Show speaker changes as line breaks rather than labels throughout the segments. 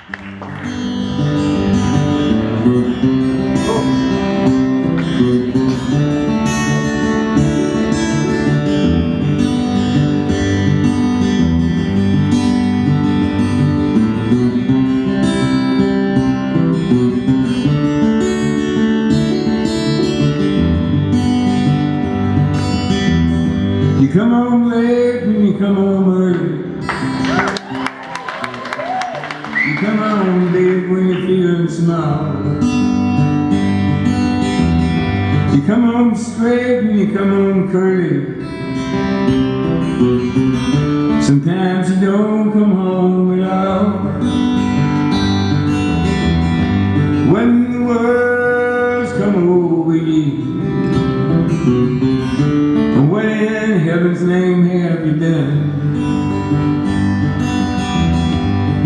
You come home late and you come home early. You come home big when you're feeling small. You come home straight and you come home curly. Sometimes you don't come home at all. When the world's come over you, what in heaven's name have you done?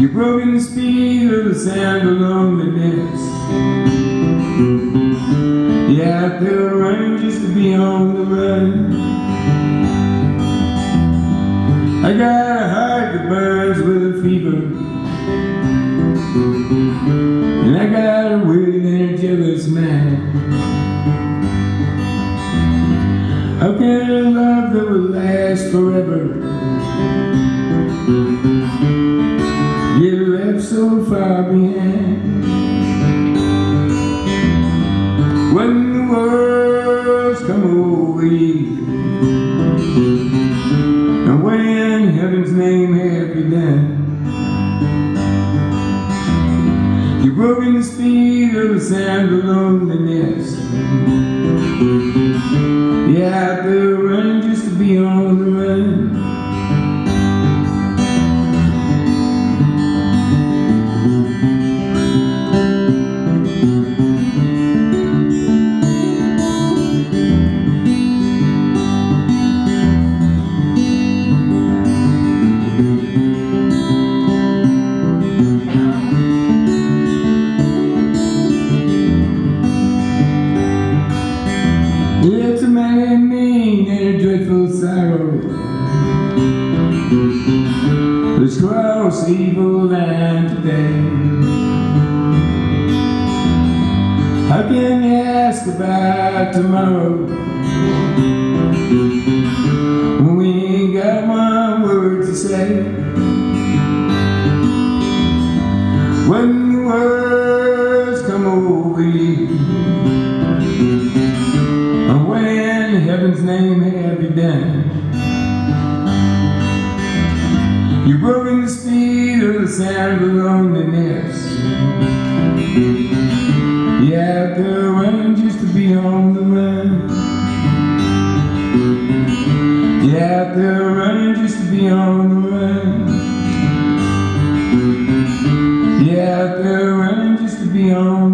You've broken the speed of the sound of loneliness. You're out there running just to be on the run. I got a heart that burns with a fever, and I got a wicked and a jealous man. How can a love that will last forever get left so far behind? When the world's come over you, and what in heaven's name have you done? You've broken the speed of the sound of loneliness. You're out there running just to be on the run. It's a man mean and a dreadful sorrow that's crossed evil line today. How can you ask about tomorrow when we ain't got one word to say? When the words come over you, what in heaven's name have you done? You've broken the speed of the sound of loneliness. You're out there running just to be on the run. You're out there running just to be on the run. You're out there running just to be on the run.